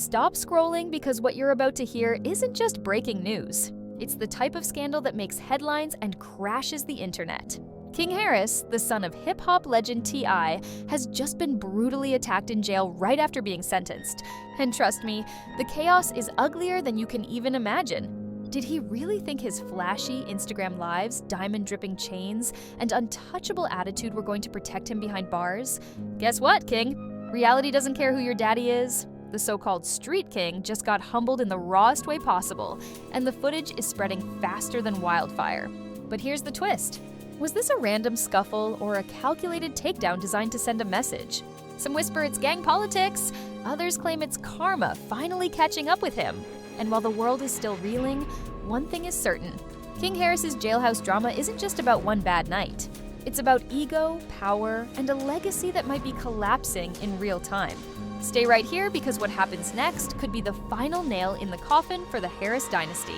Stop scrolling because what you're about to hear isn't just breaking news. It's the type of scandal that makes headlines and crashes the internet. King Harris, the son of hip-hop legend T.I., has just been brutally attacked in jail right after being sentenced. And trust me, the chaos is uglier than you can even imagine. Did he really think his flashy Instagram lives, diamond-dripping chains, and untouchable attitude were going to protect him behind bars? Guess what, King? Reality doesn't care who your daddy is. The so-called street king just got humbled in the rawest way possible, and the footage is spreading faster than wildfire. But here's the twist. Was this a random scuffle or a calculated takedown designed to send a message? Some whisper it's gang politics, others claim it's karma finally catching up with him. And while the world is still reeling, one thing is certain. King Harris's jailhouse drama isn't just about one bad night. It's about ego, power, and a legacy that might be collapsing in real time. Stay right here because what happens next could be the final nail in the coffin for the Harris dynasty.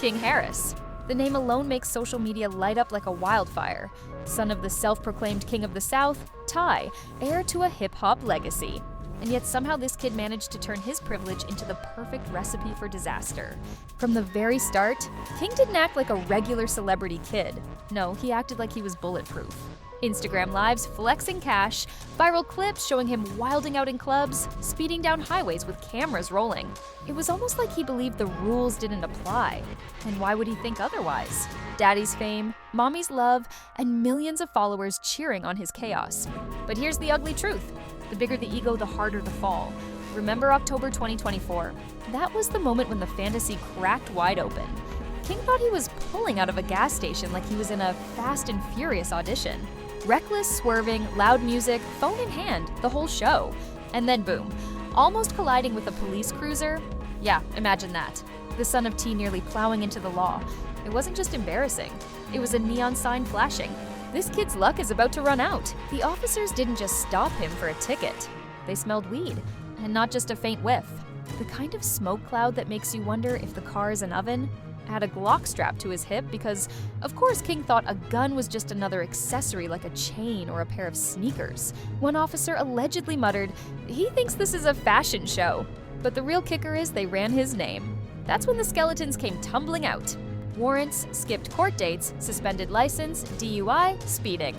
King Harris. The name alone makes social media light up like a wildfire. Son of the self-proclaimed king of the South, Ty, heir to a hip-hop legacy. And yet somehow this kid managed to turn his privilege into the perfect recipe for disaster. From the very start, King didn't act like a regular celebrity kid. No, he acted like he was bulletproof. Instagram lives flexing cash, viral clips showing him wilding out in clubs, speeding down highways with cameras rolling. It was almost like he believed the rules didn't apply. And why would he think otherwise? Daddy's fame, mommy's love, and millions of followers cheering on his chaos. But here's the ugly truth. The bigger the ego, the harder the fall. Remember October 2024? That was the moment when the fantasy cracked wide open. King thought he was pulling out of a gas station like he was in a Fast and Furious audition. Reckless, swerving, loud music, phone in hand, the whole show. And then boom, almost colliding with a police cruiser. Yeah, imagine that. The son of T nearly plowing into the law. It wasn't just embarrassing, it was a neon sign flashing. This kid's luck is about to run out. The officers didn't just stop him for a ticket. They smelled weed, and not just a faint whiff. The kind of smoke cloud that makes you wonder if the car is an oven. Had a Glock strapped to his hip because, of course, King thought a gun was just another accessory like a chain or a pair of sneakers. One officer allegedly muttered, "He thinks this is a fashion show." But the real kicker is they ran his name. That's when the skeletons came tumbling out. Warrants, skipped court dates, suspended license, DUI, speeding.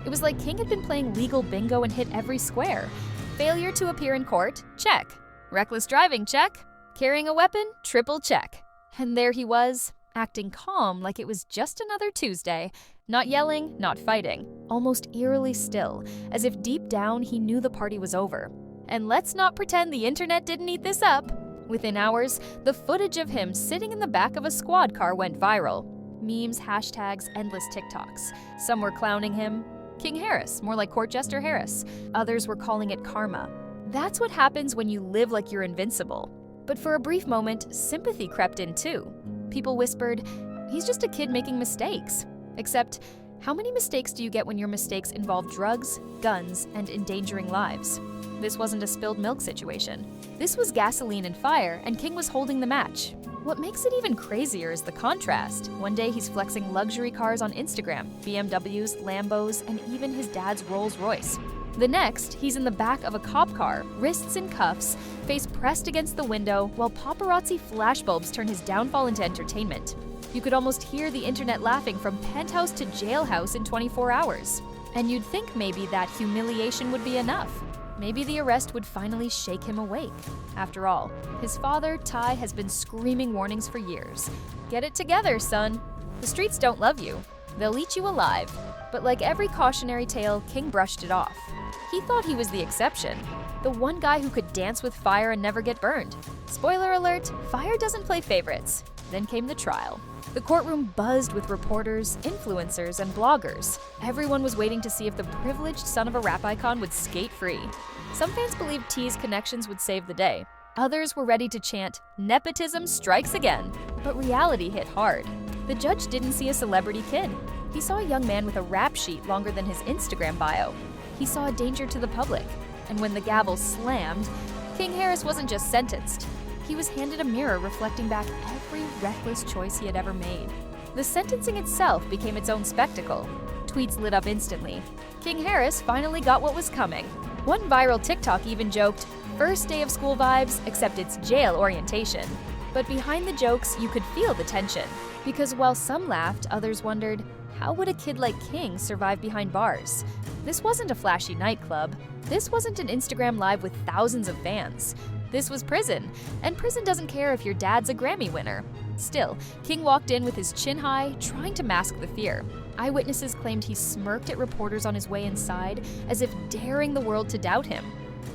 It was like King had been playing legal bingo and hit every square. Failure to appear in court? Check. Reckless driving? Check. Carrying a weapon? Triple check. And there he was, acting calm like it was just another Tuesday. Not yelling, not fighting. Almost eerily still, as if deep down he knew the party was over. And let's not pretend the internet didn't eat this up. Within hours, the footage of him sitting in the back of a squad car went viral. Memes, hashtags, endless TikToks. Some were clowning him. King Harris, more like Court Jester Harris. Others were calling it karma. That's what happens when you live like you're invincible. But for a brief moment, sympathy crept in too. People whispered, "He's just a kid making mistakes." Except, how many mistakes do you get when your mistakes involve drugs, guns, and endangering lives? This wasn't a spilled milk situation. This was gasoline and fire, and King was holding the match. What makes it even crazier is the contrast. One day he's flexing luxury cars on Instagram, BMWs, Lambos, and even his dad's Rolls Royce. The next, he's in the back of a cop car, wrists in cuffs, face pressed against the window, while paparazzi flashbulbs turn his downfall into entertainment. You could almost hear the internet laughing from penthouse to jailhouse in 24 hours. And you'd think maybe that humiliation would be enough. Maybe the arrest would finally shake him awake. After all, his father, Ty, has been screaming warnings for years. Get it together, son. The streets don't love you. They'll eat you alive. But like every cautionary tale, King brushed it off. He thought he was the exception. The one guy who could dance with fire and never get burned. Spoiler alert, fire doesn't play favorites. Then came the trial. The courtroom buzzed with reporters, influencers, and bloggers. Everyone was waiting to see if the privileged son of a rap icon would skate free. Some fans believed T's connections would save the day. Others were ready to chant, "Nepotism strikes again." But reality hit hard. The judge didn't see a celebrity kid. He saw a young man with a rap sheet longer than his Instagram bio. He saw a danger to the public. And when the gavel slammed, King Harris wasn't just sentenced. He was handed a mirror reflecting back every reckless choice he had ever made. The sentencing itself became its own spectacle. Tweets lit up instantly. King Harris finally got what was coming. One viral TikTok even joked, First day of school vibes, except it's jail orientation. But behind the jokes, you could feel the tension. Because while some laughed, others wondered, how would a kid like King survive behind bars? This wasn't a flashy nightclub. This wasn't an Instagram Live with thousands of fans. This was prison, and prison doesn't care if your dad's a Grammy winner. Still, King walked in with his chin high, trying to mask the fear. Eyewitnesses claimed he smirked at reporters on his way inside, as if daring the world to doubt him.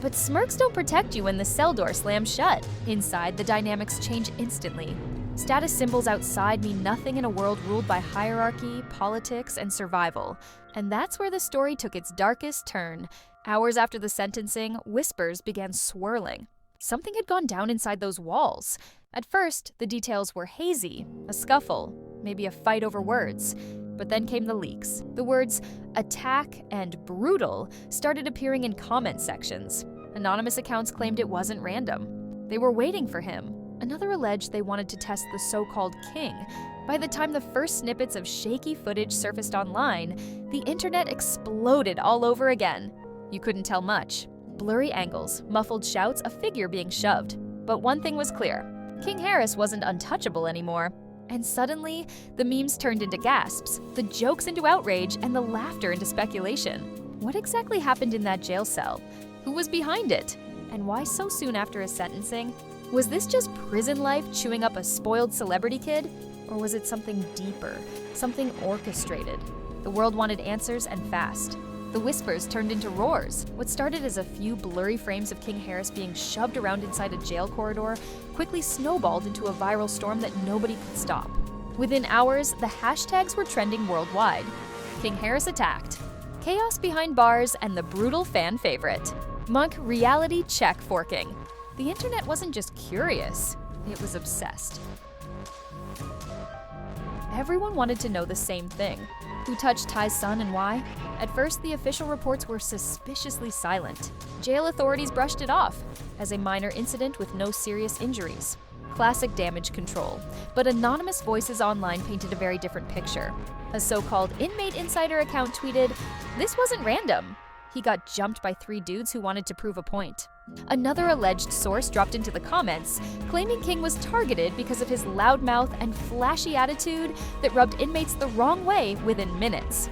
But smirks don't protect you when the cell door slams shut. Inside, the dynamics change instantly. Status symbols outside mean nothing in a world ruled by hierarchy, politics, and survival. And that's where the story took its darkest turn. Hours after the sentencing, whispers began swirling. Something had gone down inside those walls. At first, the details were hazy, a scuffle, maybe a fight over words. But then came the leaks. The words attack and brutal started appearing in comment sections. Anonymous accounts claimed it wasn't random. They were waiting for him. Another alleged they wanted to test the so-called King. By the time the first snippets of shaky footage surfaced online, the internet exploded all over again. You couldn't tell much. Blurry angles, muffled shouts, a figure being shoved. But one thing was clear. King Harris wasn't untouchable anymore. And suddenly, the memes turned into gasps, the jokes into outrage, and the laughter into speculation. What exactly happened in that jail cell? Who was behind it? And why so soon after his sentencing? Was this just prison life chewing up a spoiled celebrity kid? Or was it something deeper, something orchestrated? The world wanted answers and fast. The whispers turned into roars. What started as a few blurry frames of King Harris being shoved around inside a jail corridor quickly snowballed into a viral storm that nobody could stop. Within hours, the hashtags were trending worldwide. King Harris attacked, chaos behind bars, and the brutal fan favorite. Monk reality check forking. The internet wasn't just curious, it was obsessed. Everyone wanted to know the same thing. Who touched Ty's son and why? At first, the official reports were suspiciously silent. Jail authorities brushed it off as a minor incident with no serious injuries. Classic damage control. But anonymous voices online painted a very different picture. A so-called inmate insider account tweeted, "This wasn't random. He got jumped by 3 dudes who wanted to prove a point." Another alleged source dropped into the comments, claiming King was targeted because of his loud mouth and flashy attitude that rubbed inmates the wrong way within minutes.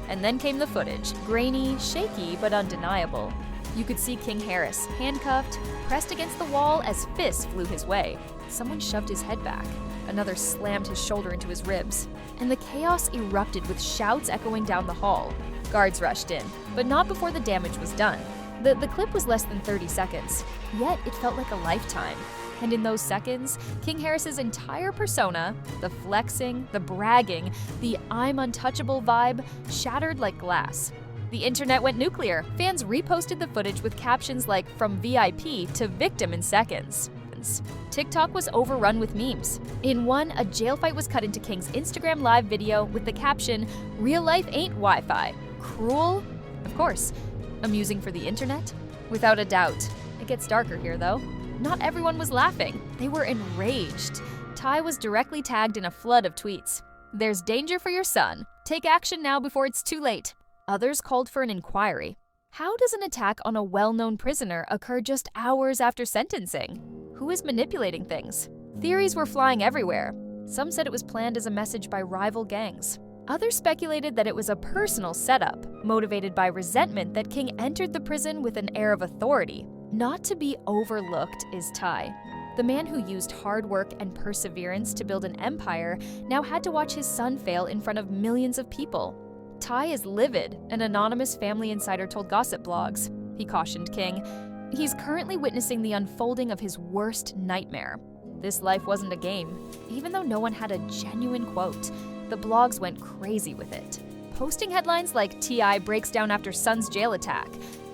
And then came the footage, grainy, shaky, but undeniable. You could see King Harris, handcuffed, pressed against the wall as fists flew his way. Someone shoved his head back. Another slammed his shoulder into his ribs. And the chaos erupted with shouts echoing down the hall. Guards rushed in, but not before the damage was done. The clip was less than 30 seconds, yet it felt like a lifetime. And in those seconds, King Harris's entire persona, the flexing, the bragging, the I'm untouchable vibe, shattered like glass. The internet went nuclear. Fans reposted the footage with captions like "from VIP to victim in seconds." TikTok was overrun with memes. In one, a jail fight was cut into King's Instagram Live video with the caption, "Real life ain't Wi-Fi. Cruel?" Of course. Amusing for the internet? Without a doubt. It gets darker here, though. Not everyone was laughing. They were enraged. Ty was directly tagged in a flood of tweets. "There's danger for your son. Take action now before it's too late." Others called for an inquiry. How does an attack on a well-known prisoner occur just hours after sentencing? Who is manipulating things? Theories were flying everywhere. Some said it was planned as a message by rival gangs. Others speculated that it was a personal setup, motivated by resentment that King entered the prison with an air of authority. Not to be overlooked is Ty. The man who used hard work and perseverance to build an empire now had to watch his son fail in front of millions of people. Ty is livid, an anonymous family insider told gossip blogs. He cautioned King. He's currently witnessing the unfolding of his worst nightmare. This life wasn't a game. Even though no one had a genuine quote, the blogs went crazy with it, posting headlines like "T.I. breaks down after son's jail attack."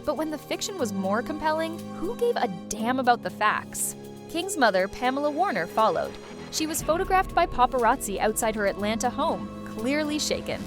But when the fiction was more compelling, who gave a damn about the facts? King's mother, Pamela Warner, followed. She was photographed by paparazzi outside her Atlanta home, clearly shaken.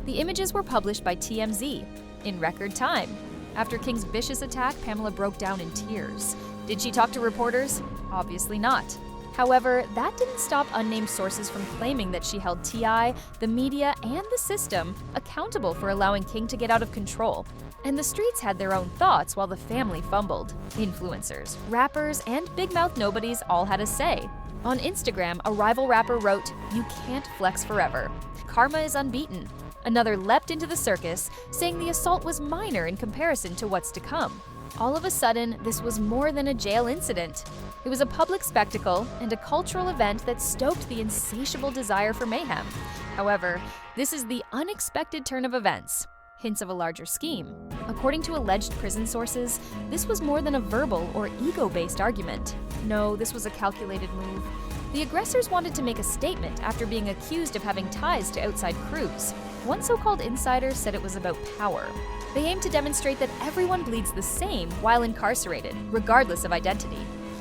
The images were published by TMZ in record time. After King's vicious attack, Pamela broke down in tears. Did she talk to reporters? Obviously not. However, that didn't stop unnamed sources from claiming that she held T.I., the media, and the system accountable for allowing King to get out of control. And the streets had their own thoughts while the family fumbled. Influencers, rappers, and big mouth nobodies all had a say. On Instagram, a rival rapper wrote, "You can't flex forever. Karma is unbeaten." Another leapt into the circus, saying the assault was minor in comparison to what's to come. All of a sudden, this was more than a jail incident. It was a public spectacle and a cultural event that stoked the insatiable desire for mayhem. However, this is the unexpected turn of events. Hints of a larger scheme. According to alleged prison sources, this was more than a verbal or ego-based argument. No, this was a calculated move. The aggressors wanted to make a statement after being accused of having ties to outside crews. One so-called insider said it was about power. They aimed to demonstrate that everyone bleeds the same while incarcerated, regardless of identity.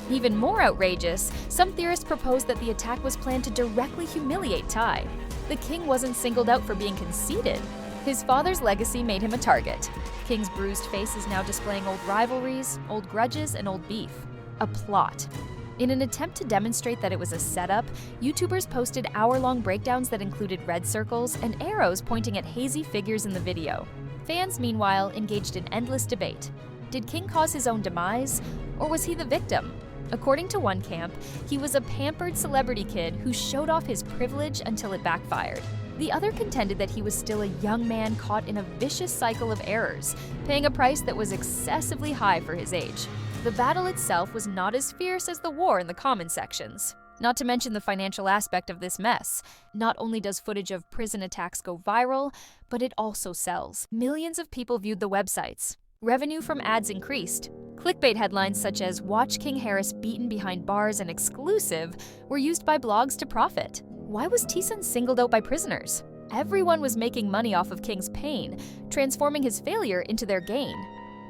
Even more outrageous, some theorists proposed that the attack was planned to directly humiliate Ty. The king wasn't singled out for being conceited. His father's legacy made him a target. King's bruised face is now displaying old rivalries, old grudges, and old beef. A plot. In an attempt to demonstrate that it was a setup, YouTubers posted hour-long breakdowns that included red circles and arrows pointing at hazy figures in the video. Fans, meanwhile, engaged in endless debate. Did King cause his own demise, or was he the victim? According to one camp, he was a pampered celebrity kid who showed off his privilege until it backfired. The other contended that he was still a young man caught in a vicious cycle of errors, paying a price that was excessively high for his age. The battle itself was not as fierce as the war in the comment sections. Not to mention the financial aspect of this mess. Not only does footage of prison attacks go viral, but it also sells. Millions of people viewed the websites. Revenue from ads increased. Clickbait headlines such as "Watch King Harris beaten behind bars and exclusive" were used by blogs to profit. Why was T-Sun singled out by prisoners? Everyone was making money off of King's pain, transforming his failure into their gain.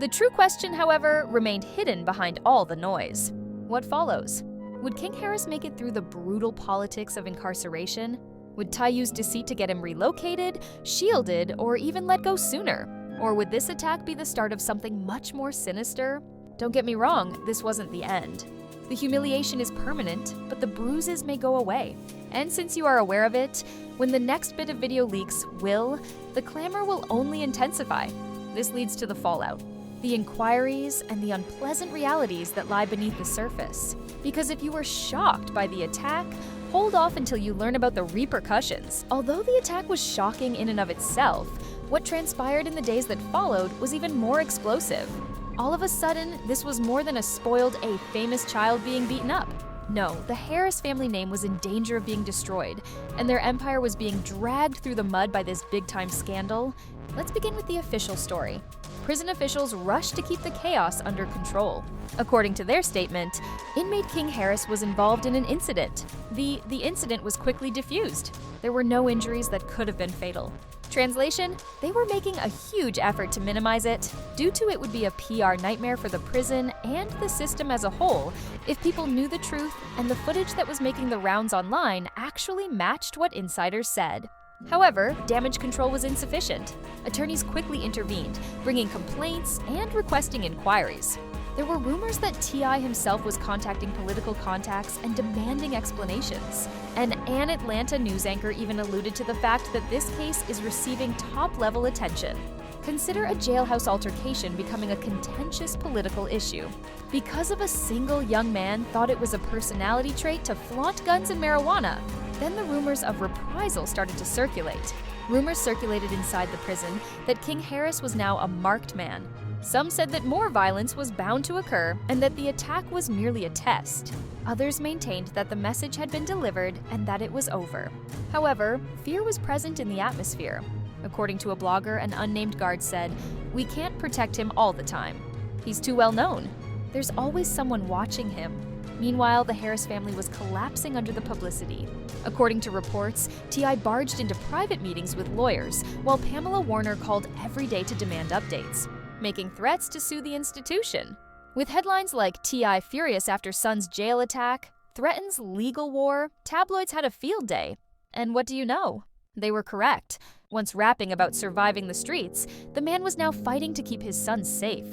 The true question, however, remained hidden behind all the noise. What follows? Would King Harris make it through the brutal politics of incarceration? Would Ty use deceit to get him relocated, shielded, or even let go sooner? Or would this attack be the start of something much more sinister? Don't get me wrong, this wasn't the end. The humiliation is permanent, but the bruises may go away. And since you are aware of it, when the next bit of video leaks, the clamor will only intensify. This leads to the fallout. The inquiries and the unpleasant realities that lie beneath the surface. Because if you were shocked by the attack, hold off until you learn about the repercussions. Although the attack was shocking in and of itself, what transpired in the days that followed was even more explosive. All of a sudden, this was more than a spoiled, famous child being beaten up. No, the Harris family name was in danger of being destroyed, and their empire was being dragged through the mud by this big-time scandal. Let's begin with the official story. Prison officials rushed to keep the chaos under control. According to their statement, inmate King Harris was involved in an incident. The incident was quickly diffused. There were no injuries that could have been fatal. Translation, they were making a huge effort to minimize it. Due to it would be a PR nightmare for the prison and the system as a whole if people knew the truth and the footage that was making the rounds online actually matched what insiders said. However, damage control was insufficient. Attorneys quickly intervened, bringing complaints and requesting inquiries. There were rumors that T.I. himself was contacting political contacts and demanding explanations. And an Atlanta news anchor even alluded to the fact that this case is receiving top-level attention. Consider a jailhouse altercation becoming a contentious political issue. Because of a single young man thought it was a personality trait to flaunt guns and marijuana. Then the rumors of reprisal started to circulate. Rumors circulated inside the prison that King Harris was now a marked man. Some said that more violence was bound to occur and that the attack was merely a test. Others maintained that the message had been delivered and that it was over. However, fear was present in the atmosphere. According to a blogger, an unnamed guard said, "We can't protect him all the time. He's too well known. There's always someone watching him." Meanwhile, the Harris family was collapsing under the publicity. According to reports, T.I. barged into private meetings with lawyers, while Pamela Warner called every day to demand updates, making threats to sue the institution. With headlines like "T.I. furious after son's jail attack," "Threatens legal war," tabloids had a field day. And what do you know? They were correct. Once rapping about surviving the streets, the man was now fighting to keep his son safe.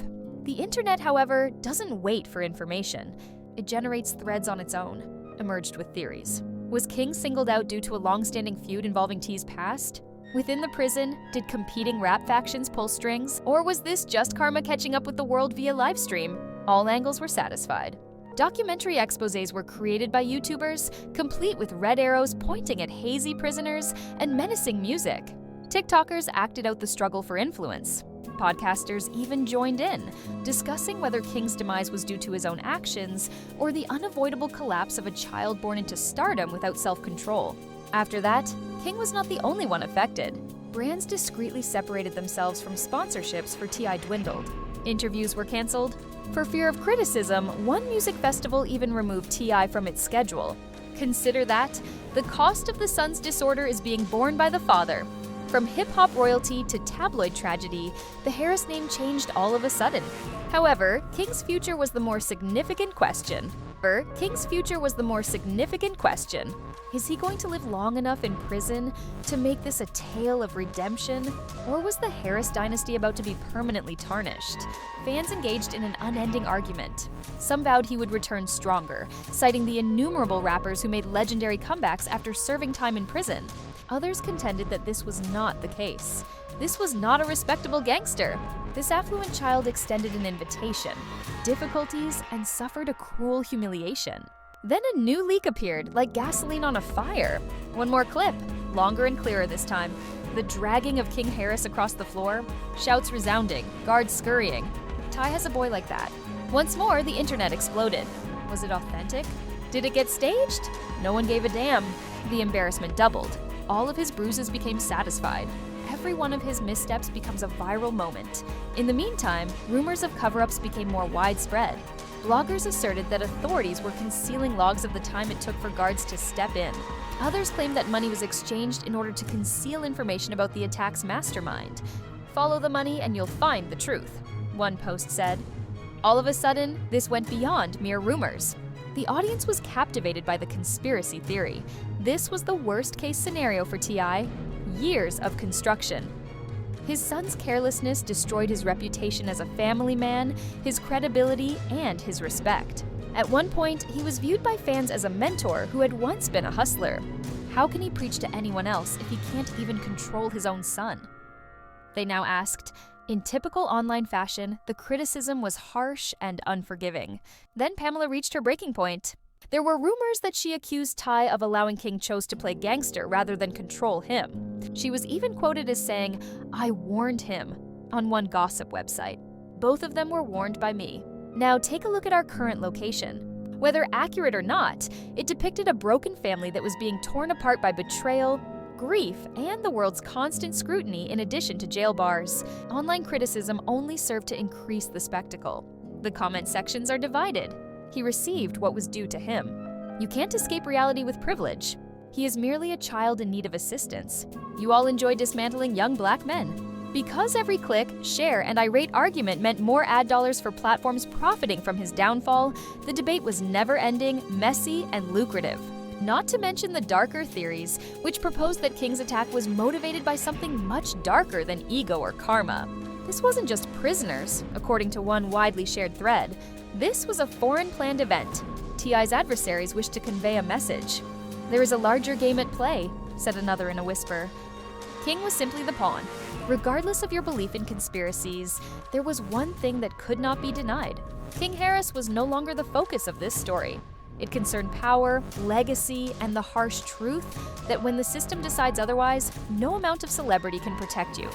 The internet, however, doesn't wait for information. It generates threads on its own. emerged with theories. Was King singled out due to a long-standing feud involving T's past? Within the prison, did competing rap factions pull strings? Or was this just karma catching up with the world via livestream? All angles were satisfied. Documentary exposés were created by YouTubers, complete with red arrows pointing at hazy prisoners and menacing music. TikTokers acted out the struggle for influence. Podcasters even joined in, discussing whether King's demise was due to his own actions or the unavoidable collapse of a child born into stardom without self-control. After that, King was not the only one affected. Brands discreetly separated themselves from sponsorships for T.I. dwindled. Interviews were canceled. For fear of criticism, one music festival even removed T.I. from its schedule. Consider that the cost of the son's disorder is being borne by the father. From hip-hop royalty to tabloid tragedy, the Harris name changed all of a sudden. However, King's future was the more significant question. Is he going to live long enough in prison to make this a tale of redemption? Or was the Harris dynasty about to be permanently tarnished? Fans engaged in an unending argument. Some vowed he would return stronger, citing the innumerable rappers who made legendary comebacks after serving time in prison. Others contended that this was not the case. This was not a respectable gangster. This affluent child extended an invitation, difficulties, and suffered a cruel humiliation. Then a new leak appeared, like gasoline on a fire. One more clip, longer and clearer this time. The dragging of King Harris across the floor, shouts resounding, guards scurrying. Ty has a boy like that. Once more, the internet exploded. Was it authentic? Did it get staged? No one gave a damn. The embarrassment doubled. All of his bruises became satisfied. Every one of his missteps becomes a viral moment. In the meantime, rumors of cover-ups became more widespread. Bloggers asserted that authorities were concealing logs of the time it took for guards to step in. Others claimed that money was exchanged in order to conceal information about the attack's mastermind. Follow the money and you'll find the truth, one post said. All of a sudden, this went beyond mere rumors. The audience was captivated by the conspiracy theory. This was the worst-case scenario for T.I. Years of construction. His son's carelessness destroyed his reputation as a family man, his credibility, and his respect. At one point, he was viewed by fans as a mentor who had once been a hustler. How can he preach to anyone else if he can't even control his own son? They now asked. In typical online fashion, the criticism was harsh and unforgiving. Then Pamela reached her breaking point. There were rumors that she accused Ty of allowing King Chose to play gangster rather than control him. She was even quoted as saying, "I warned him," on one gossip website. Both of them were warned by me. Now take a look at our current location. Whether accurate or not, it depicted a broken family that was being torn apart by betrayal, grief, and the world's constant scrutiny in addition to jail bars. Online criticism only served to increase the spectacle. The comment sections are divided. He received what was due to him. You can't escape reality with privilege. He is merely a child in need of assistance. You all enjoy dismantling young black men. Because every click, share, and irate argument meant more ad dollars for platforms profiting from his downfall, the debate was never-ending, messy, and lucrative. Not to mention the darker theories, which proposed that King's attack was motivated by something much darker than ego or karma. This wasn't just prisoners, according to one widely shared thread. This was a foreign-planned event. T.I.'s adversaries wished to convey a message. There is a larger game at play, said another in a whisper. King was simply the pawn. Regardless of your belief in conspiracies, there was one thing that could not be denied. King Harris was no longer the focus of this story. It concerned power, legacy, and the harsh truth that when the system decides otherwise, no amount of celebrity can protect you.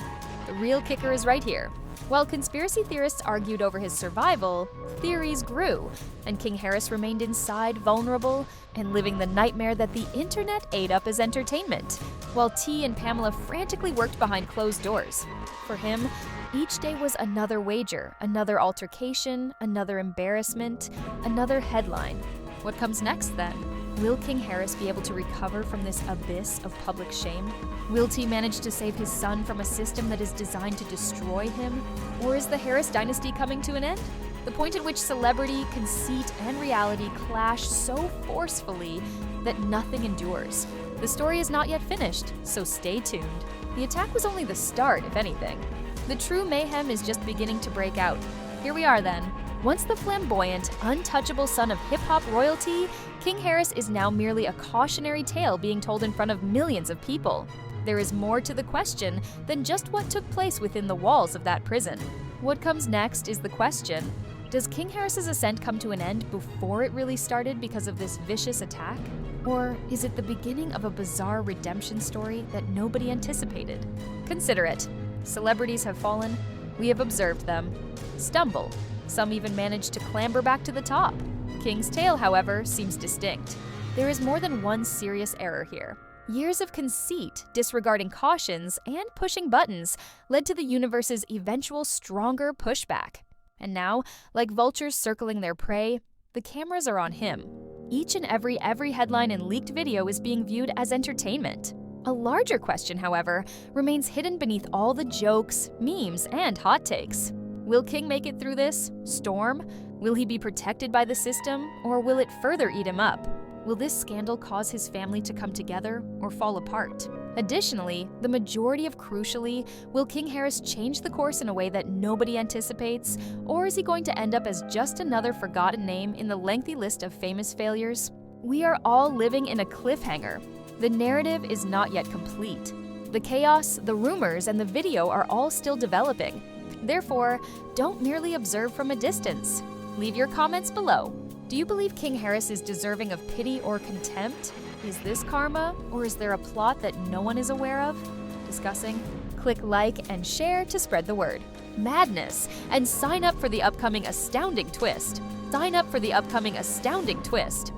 The real kicker is right here. While conspiracy theorists argued over his survival, theories grew, and King Harris remained inside, vulnerable, and living the nightmare that the internet ate up as entertainment, while T and Pamela frantically worked behind closed doors. For him, each day was another wager, another altercation, another embarrassment, another headline. What comes next, then? Will King Harris be able to recover from this abyss of public shame? Will T manage to save his son from a system that is designed to destroy him? Or is the Harris dynasty coming to an end? The point at which celebrity, conceit, and reality clash so forcefully that nothing endures. The story is not yet finished, so stay tuned. The attack was only the start, if anything. The true mayhem is just beginning to break out. Here we are then, Once the flamboyant, untouchable son of hip-hop royalty, King Harris is now merely a cautionary tale being told in front of millions of people. There is more to the question than just what took place within the walls of that prison. What comes next is the question: does King Harris's ascent come to an end before it really started because of this vicious attack? Or is it the beginning of a bizarre redemption story that nobody anticipated? Consider it. Celebrities have fallen. We have observed them stumble. Some even manage to clamber back to the top. King's tale, however, seems distinct. There is more than one serious error here. Years of conceit, disregarding cautions, and pushing buttons led to the universe's eventual stronger pushback. And now, like vultures circling their prey, the cameras are on him. Each and every headline and leaked video is being viewed as entertainment. A larger question, however, remains hidden beneath all the jokes, memes, and hot takes. Will King make it through this storm? Will he be protected by the system, or will it further eat him up? Will this scandal cause his family to come together or fall apart? Additionally, the majority of crucially, will King Harris change the course in a way that nobody anticipates, or is he going to end up as just another forgotten name in the lengthy list of famous failures? We are all living in a cliffhanger. The narrative is not yet complete. The chaos, the rumors, and the video are all still developing. Therefore, don't merely observe from a distance. Leave your comments below. Do you believe King Harris is deserving of pity or contempt? Is this karma, or is there a plot that no one is aware of? Discussing? Click like and share to spread the word. Madness! And sign up for the upcoming astounding twist. Sign up for the upcoming astounding twist.